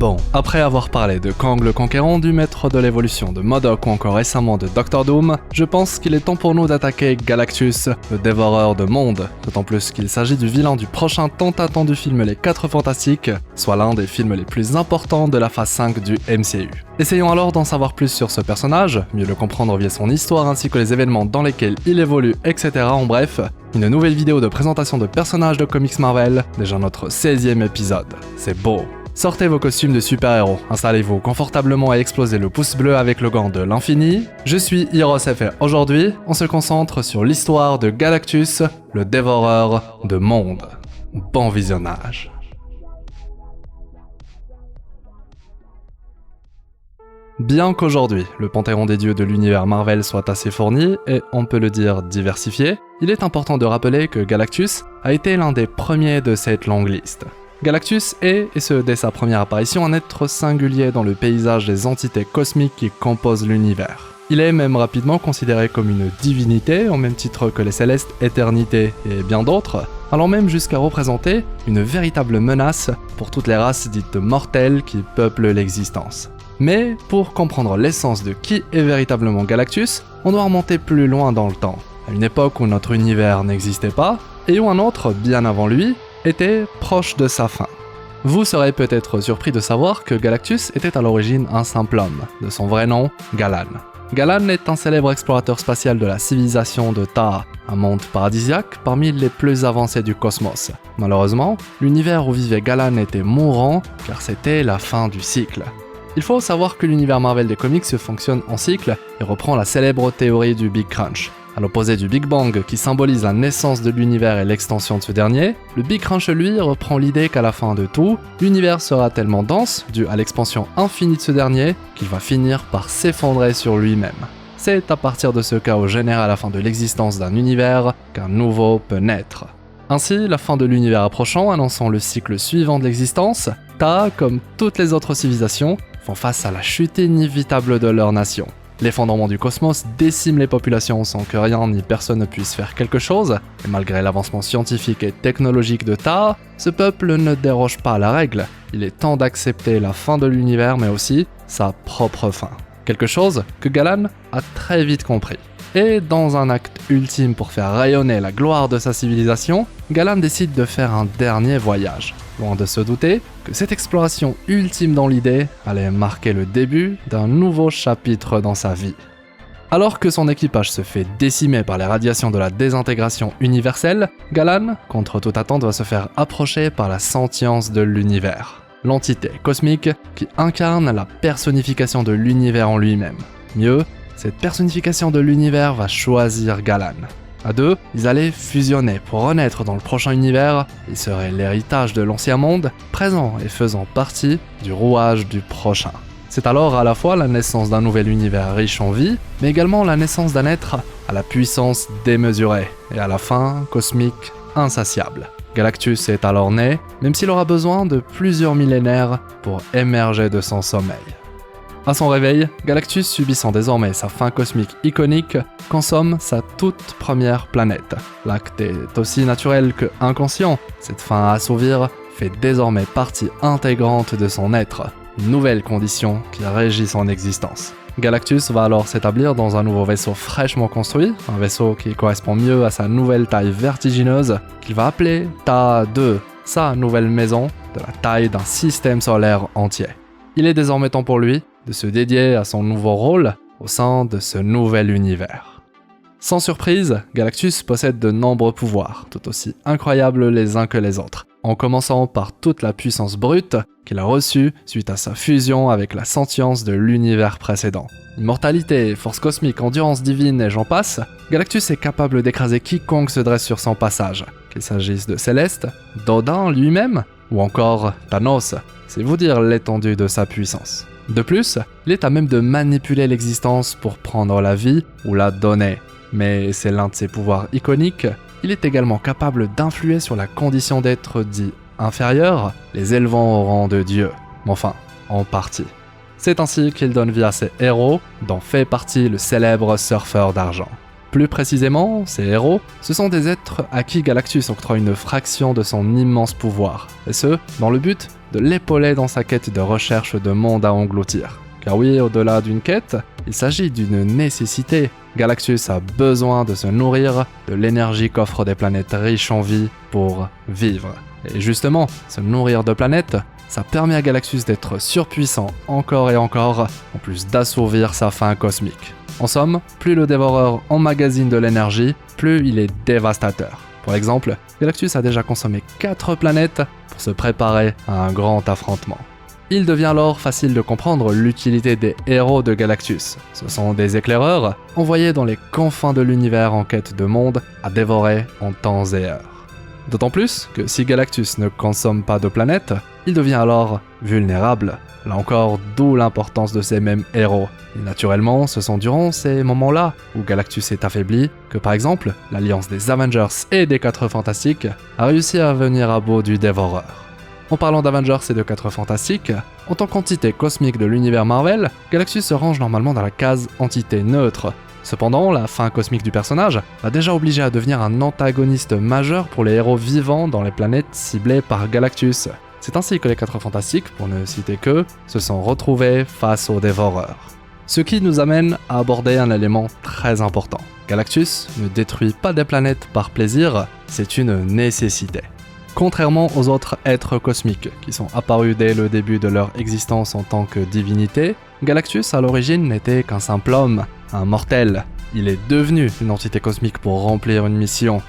Bon, après avoir parlé de Kang le Conquérant, du Maître de l'Évolution, de MODOK ou encore récemment de Doctor Doom, je pense qu'il est temps pour nous d'attaquer Galactus, le dévoreur de mondes, d'autant plus qu'il s'agit du vilain du prochain tant attendu film Les 4 Fantastiques, soit l'un des films les plus importants de la phase 5 du MCU. Essayons alors d'en savoir plus sur ce personnage, mieux le comprendre via son histoire ainsi que les événements dans lesquels il évolue, etc. En bref, une nouvelle vidéo de présentation de personnages de comics Marvel, déjà notre 16e épisode. C'est beau. Sortez vos costumes de super-héros, installez-vous confortablement et explosez le pouce bleu avec le gant de l'infini. Je suis HeroesF et aujourd'hui, on se concentre sur l'histoire de Galactus, le dévoreur de mondes. Bon visionnage. Bien qu'aujourd'hui, le panthéon des dieux de l'univers Marvel soit assez fourni et, on peut le dire, diversifié, il est important de rappeler que Galactus a été l'un des premiers de cette longue liste. Galactus est, et ce dès sa première apparition, un être singulier dans le paysage des entités cosmiques qui composent l'univers. Il est même rapidement considéré comme une divinité, au même titre que les Célestes, Éternité et bien d'autres, allant même jusqu'à représenter une véritable menace pour toutes les races dites mortelles qui peuplent l'existence. Mais pour comprendre l'essence de qui est véritablement Galactus, on doit remonter plus loin dans le temps, à une époque où notre univers n'existait pas, et où un autre, bien avant lui, était proche de sa fin. Vous serez peut-être surpris de savoir que Galactus était à l'origine un simple homme, de son vrai nom, Galan. Galan est un célèbre explorateur spatial de la civilisation de Ta, un monde paradisiaque parmi les plus avancés du cosmos. Malheureusement, l'univers où vivait Galan était mourant, car c'était la fin du cycle. Il faut savoir que l'univers Marvel des comics fonctionne en cycle et reprend la célèbre théorie du Big Crunch. À l'opposé du Big Bang qui symbolise la naissance de l'univers et l'extension de ce dernier, le Big Crunch lui reprend l'idée qu'à la fin de tout, l'univers sera tellement dense, dû à l'expansion infinie de ce dernier, qu'il va finir par s'effondrer sur lui-même. C'est à partir de ce chaos général à la fin de l'existence d'un univers qu'un nouveau peut naître. Ainsi, la fin de l'univers approchant, annonçant le cycle suivant de l'existence, Ta, comme toutes les autres civilisations, font face à la chute inévitable de leur nation. L'effondrement du cosmos décime les populations sans que rien ni personne ne puisse faire quelque chose, et malgré l'avancement scientifique et technologique de Ta, ce peuple ne déroge pas à la règle. Il est temps d'accepter la fin de l'univers mais aussi sa propre fin. Quelque chose que Galan a très vite compris. Et dans un acte ultime pour faire rayonner la gloire de sa civilisation, Galan décide de faire un dernier voyage. Loin de se douter que cette exploration ultime dans l'idée allait marquer le début d'un nouveau chapitre dans sa vie. Alors que son équipage se fait décimer par les radiations de la désintégration universelle, Galan, contre toute attente, va se faire approcher par la sentience de l'univers. L'entité cosmique qui incarne la personnification de l'univers en lui-même. Mieux, cette personnification de l'univers va choisir Galan. À deux, ils allaient fusionner pour renaître dans le prochain univers. Ils seraient l'héritage de l'ancien monde, présent et faisant partie du rouage du prochain. C'est alors à la fois la naissance d'un nouvel univers riche en vie, mais également la naissance d'un être à la puissance démesurée, et à la fin cosmique insatiable. Galactus est alors né, même s'il aura besoin de plusieurs millénaires pour émerger de son sommeil. À son réveil, Galactus, subissant désormais sa fin cosmique iconique, consomme sa toute première planète. L'acte est aussi naturel que inconscient. Cette fin à assouvir fait désormais partie intégrante de son être, une nouvelle condition qui régit son existence. Galactus va alors s'établir dans un nouveau vaisseau fraîchement construit, un vaisseau qui correspond mieux à sa nouvelle taille vertigineuse, qu'il va appeler Ta-2, sa nouvelle maison, de la taille d'un système solaire entier. Il est désormais temps pour lui de se dédier à son nouveau rôle au sein de ce nouvel univers. Sans surprise, Galactus possède de nombreux pouvoirs, tout aussi incroyables les uns que les autres, en commençant par toute la puissance brute qu'il a reçue suite à sa fusion avec la sentience de l'univers précédent. Immortalité, force cosmique, endurance divine et j'en passe, Galactus est capable d'écraser quiconque se dresse sur son passage, qu'il s'agisse de Céleste, d'Odin lui-même, ou encore Thanos, c'est vous dire l'étendue de sa puissance. De plus, il est à même de manipuler l'existence pour prendre la vie ou la donner. Mais c'est l'un de ses pouvoirs iconiques, il est également capable d'influer sur la condition d'être dit inférieur, les élevant au rang de dieu. Enfin, en partie. C'est ainsi qu'il donne vie à ses héros, dont fait partie le célèbre surfeur d'argent. Plus précisément, ces héros, ce sont des êtres à qui Galactus octroie une fraction de son immense pouvoir, et ce, dans le but de l'épauler dans sa quête de recherche de monde à engloutir. Car oui, au-delà d'une quête, il s'agit d'une nécessité. Galactus a besoin de se nourrir de l'énergie qu'offrent des planètes riches en vie pour vivre. Et justement, se nourrir de planètes, ça permet à Galactus d'être surpuissant encore et encore, en plus d'assouvir sa faim cosmique. En somme, plus le dévoreur emmagasine de l'énergie, plus il est dévastateur. Pour exemple, Galactus a déjà consommé 4 planètes pour se préparer à un grand affrontement. Il devient alors facile de comprendre l'utilité des héros de Galactus. Ce sont des éclaireurs envoyés dans les confins de l'univers en quête de monde à dévorer en temps et heure. D'autant plus que si Galactus ne consomme pas de planètes, il devient alors vulnérable. Là encore, d'où l'importance de ces mêmes héros. Et naturellement, ce sont durant ces moments-là où Galactus est affaibli que par exemple, l'alliance des Avengers et des 4 Fantastiques a réussi à venir à bout du Dévoreur. En parlant d'Avengers et de 4 Fantastiques, en tant qu'entité cosmique de l'univers Marvel, Galactus se range normalement dans la case entité neutre. Cependant, la fin cosmique du personnage l'a déjà obligé à devenir un antagoniste majeur pour les héros vivants dans les planètes ciblées par Galactus. C'est ainsi que les 4 Fantastiques, pour ne citer qu'eux, se sont retrouvés face au Dévoreur. Ce qui nous amène à aborder un élément très important. Galactus ne détruit pas des planètes par plaisir, c'est une nécessité. Contrairement aux autres êtres cosmiques, qui sont apparus dès le début de leur existence en tant que divinité, Galactus à l'origine n'était qu'un simple homme, un mortel. Il est devenu une entité cosmique pour remplir une mission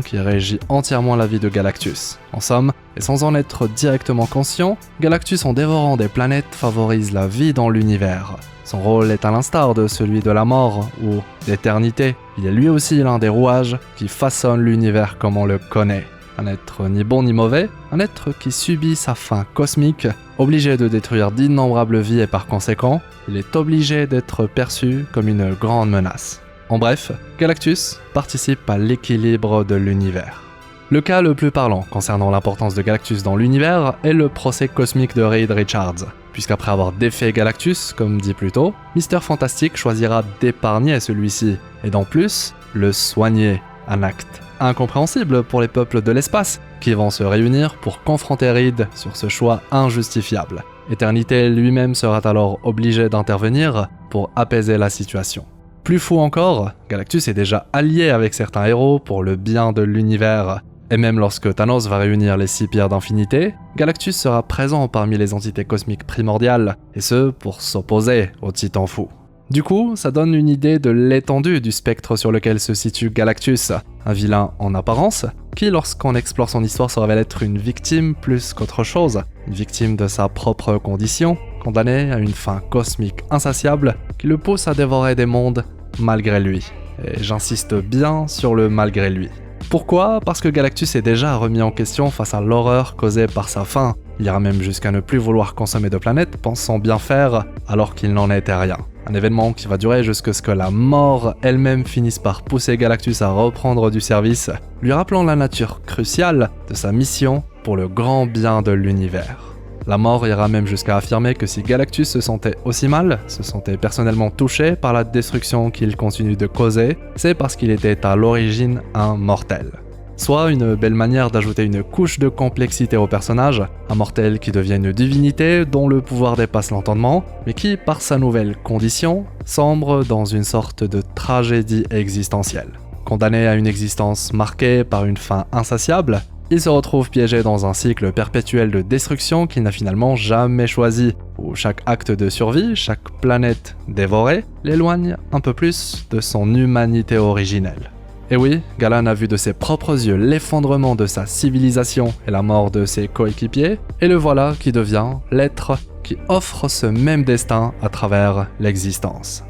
qui régit entièrement la vie de Galactus. En somme, et sans en être directement conscient, Galactus en dévorant des planètes favorise la vie dans l'univers. Son rôle est à l'instar de celui de la mort ou d'éternité. Il est lui aussi l'un des rouages qui façonnent l'univers comme on le connaît. Un être ni bon ni mauvais, un être qui subit sa fin cosmique, obligé de détruire d'innombrables vies et par conséquent, il est obligé d'être perçu comme une grande menace. En bref, Galactus participe à l'équilibre de l'univers. Le cas le plus parlant concernant l'importance de Galactus dans l'univers est le procès cosmique de Reed Richards, puisqu'après avoir défait Galactus, comme dit plus tôt, Mr. Fantastic choisira d'épargner celui-ci, et d'en plus, le soigner, un acte incompréhensible pour les peuples de l'espace, qui vont se réunir pour confronter Reed sur ce choix injustifiable. Éternité lui-même sera alors obligé d'intervenir pour apaiser la situation. Plus fou encore, Galactus est déjà allié avec certains héros pour le bien de l'univers. Et même lorsque Thanos va réunir les 6 pierres d'infinité, Galactus sera présent parmi les entités cosmiques primordiales, et ce pour s'opposer au Titan fou. Du coup, ça donne une idée de l'étendue du spectre sur lequel se situe Galactus, un vilain en apparence, qui lorsqu'on explore son histoire se révèle être une victime plus qu'autre chose, une victime de sa propre condition, condamné à une fin cosmique insatiable qui le pousse à dévorer des mondes malgré lui. Et j'insiste bien sur le malgré lui. Pourquoi ? Parce que Galactus est déjà remis en question face à l'horreur causée par sa faim. Il ira même jusqu'à ne plus vouloir consommer de planètes, pensant bien faire, alors qu'il n'en était rien. Un événement qui va durer jusqu'à ce que la mort elle-même finisse par pousser Galactus à reprendre du service, lui rappelant la nature cruciale de sa mission pour le grand bien de l'univers. La mort ira même jusqu'à affirmer que si Galactus se sentait aussi mal, se sentait personnellement touché par la destruction qu'il continue de causer, c'est parce qu'il était à l'origine un mortel. Soit une belle manière d'ajouter une couche de complexité au personnage, un mortel qui devient une divinité dont le pouvoir dépasse l'entendement, mais qui, par sa nouvelle condition, sombre dans une sorte de tragédie existentielle. Condamné à une existence marquée par une faim insatiable, il se retrouve piégé dans un cycle perpétuel de destruction qu'il n'a finalement jamais choisi, où chaque acte de survie, chaque planète dévorée, l'éloigne un peu plus de son humanité originelle. Et oui, Galan a vu de ses propres yeux l'effondrement de sa civilisation et la mort de ses coéquipiers, et le voilà qui devient l'être qui offre ce même destin à travers l'existence.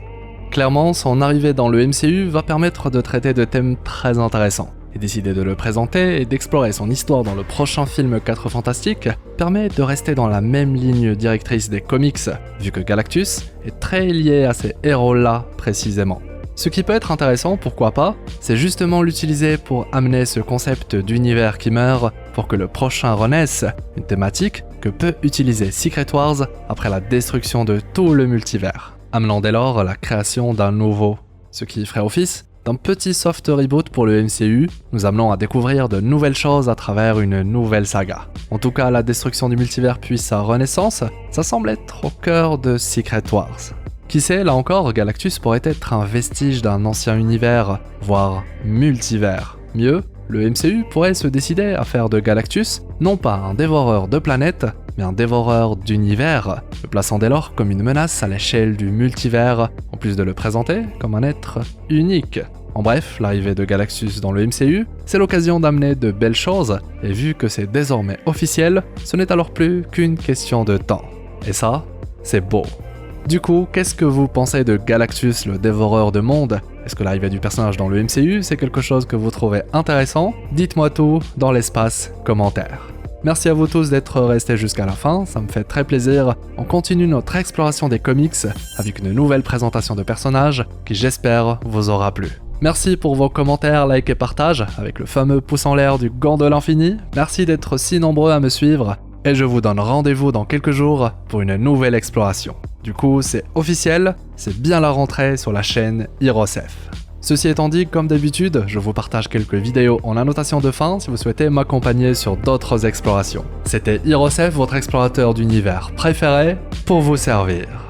Clairement, son arrivée dans le MCU va permettre de traiter de thèmes très intéressants. Et décider de le présenter et d'explorer son histoire dans le prochain film 4 Fantastiques permet de rester dans la même ligne directrice des comics, vu que Galactus est très lié à ces héros-là précisément. Ce qui peut être intéressant, pourquoi pas, c'est justement l'utiliser pour amener ce concept d'univers qui meurt pour que le prochain renaisse, une thématique que peut utiliser Secret Wars après la destruction de tout le multivers, amenant dès lors la création d'un nouveau. Ce qui ferait office d'un petit soft reboot pour le MCU, nous amenons à découvrir de nouvelles choses à travers une nouvelle saga. En tout cas, la destruction du multivers puis sa renaissance, ça semble être au cœur de Secret Wars. Qui sait, là encore, Galactus pourrait être un vestige d'un ancien univers, voire multivers. Mieux, le MCU pourrait se décider à faire de Galactus non pas un dévoreur de planètes, mais un dévoreur d'univers, le plaçant dès lors comme une menace à l'échelle du multivers, en plus de le présenter comme un être unique. En bref, l'arrivée de Galactus dans le MCU, c'est l'occasion d'amener de belles choses, et vu que c'est désormais officiel, ce n'est alors plus qu'une question de temps. Et ça, c'est beau. Du coup, qu'est-ce que vous pensez de Galactus, le dévoreur de mondes? Est-ce que l'arrivée du personnage dans le MCU, c'est quelque chose que vous trouvez intéressant? Dites-moi tout dans l'espace commentaire. Merci à vous tous d'être restés jusqu'à la fin, ça me fait très plaisir. On continue notre exploration des comics avec une nouvelle présentation de personnages qui j'espère vous aura plu. Merci pour vos commentaires, likes et partages avec le fameux pouce en l'air du gant de l'infini. Merci d'être si nombreux à me suivre et je vous donne rendez-vous dans quelques jours pour une nouvelle exploration. Du coup, c'est officiel, c'est bien la rentrée sur la chaîne HeroesF. Ceci étant dit, comme d'habitude, je vous partage quelques vidéos en annotation de fin si vous souhaitez m'accompagner sur d'autres explorations. C'était HeroesF, votre explorateur d'univers préféré, pour vous servir.